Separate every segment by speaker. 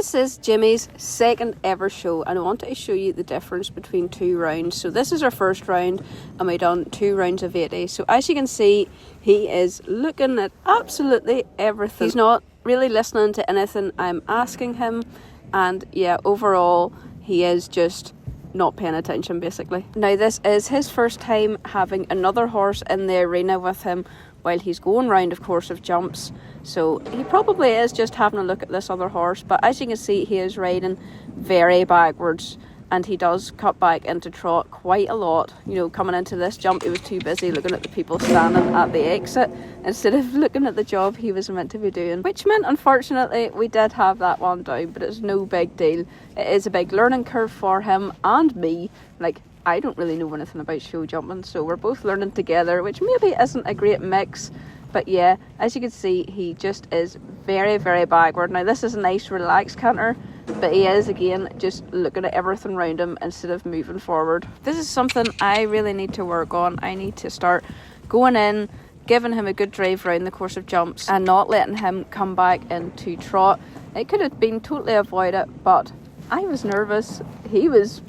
Speaker 1: This is Jimmy's second ever show, and I wanted to show you the difference between 2 rounds. So this is our first round, and we done 2 rounds of 80. So as you can see, he is looking at absolutely everything. He's not really listening to anything I'm asking him, and yeah, overall he is just not paying attention basically. Now this is his first time having another horse in the arena with him while he's going round, of course, of jumps. So he probably is just having a look at this other horse, but as you can see, he is riding very backwards, and he does cut back into trot quite a lot. You know, coming into this jump, he was too busy looking at the people standing at the exit instead of looking at the job he was meant to be doing, which meant, unfortunately, we did have that one down, but it's no big deal. It is a big learning curve for him and me. Like, I don't really know anything about show jumping, so we're both learning together, which maybe isn't a great mix. But yeah, as you can see, he just is very, very backward. Now this is a nice relaxed canter, but he is again just looking at everything around him instead of moving forward. This is something I really need to work on. I need to start going in, giving him a good drive around the course of jumps and not letting him come back into trot. It could have been totally avoided, but I was nervous. He was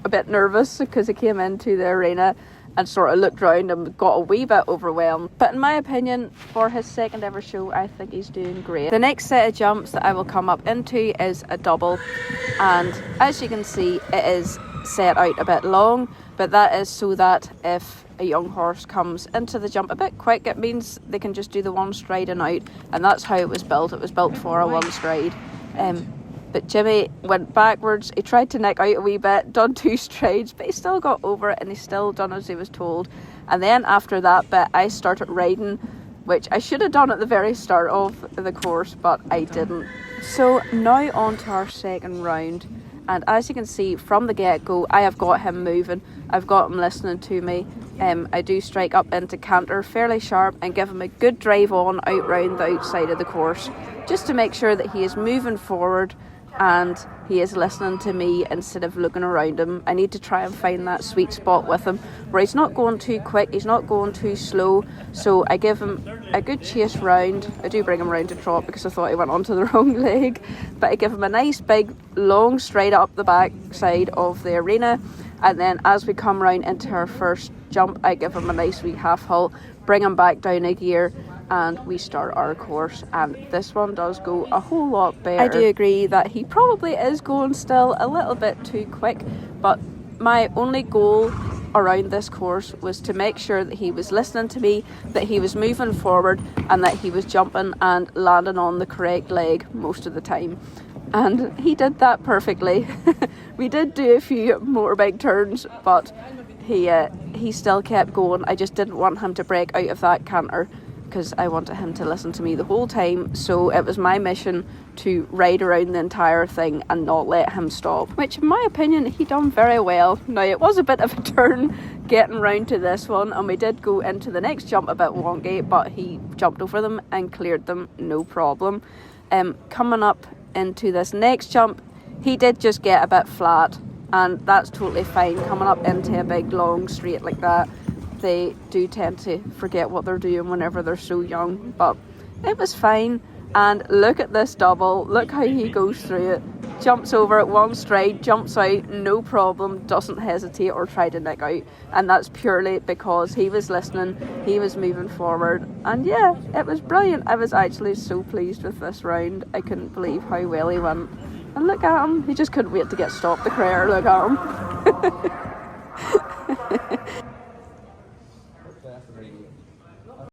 Speaker 1: a bit nervous because he came into the arena and sort of looked around and got a wee bit overwhelmed. But in my opinion, for his second ever show, I think he's doing great. The next set of jumps that I will come up into is a double, and as you can see, it is set out a bit long, but that is so that if a young horse comes into the jump a bit quick, it means they can just do the one stride and out, and that's how it was built. It was built for a one stride. But Jimmy went backwards. He tried to nick out a wee bit, done 2 strides, but he still got over it and he still done as he was told. And then after that bit, I started riding, which I should have done at the very start of the course, but I didn't. So now on to our second round. And as you can see from the get-go, I have got him moving. I've got him listening to me. I do strike up into canter fairly sharp and give him a good drive on out round the outside of the course, just to make sure that he is moving forward and he is listening to me instead of looking around him. I need to try and find that sweet spot with him where he's not going too quick, he's not going too slow, so I give him a good chase round. I do bring him round to trot because I thought he went onto the wrong leg, but I give him a nice big long stride up the back side of the arena, and then as we come round into our first jump, I give him a nice wee half halt, bring him back down a gear, and we start our course, and this one does go a whole lot better. I do agree that he probably is going still a little bit too quick, but my only goal around this course was to make sure that he was listening to me, that he was moving forward, and that he was jumping and landing on the correct leg most of the time. And he did that perfectly. We did do a few more big turns, but he still kept going. I just didn't want him to break out of that canter, because I wanted him to listen to me the whole time, so it was my mission to ride around the entire thing and not let him stop, which in my opinion he done very well. Now it was a bit of a turn getting round to this one, and we did go into the next jump a bit wonky, but he jumped over them and cleared them no problem. Coming up into this next jump, he did just get a bit flat, and that's totally fine. Coming up into a big long straight like that, they do tend to forget what they're doing whenever they're so young, but it was fine. And look at this double, look how he goes through it, jumps over it one stride, jumps out, no problem, doesn't hesitate or try to nick out, and that's purely because he was listening, he was moving forward, and yeah, it was brilliant. I was actually so pleased with this round. I couldn't believe how well he went, and look at him, he just couldn't wait to get stopped, the crier, look at him.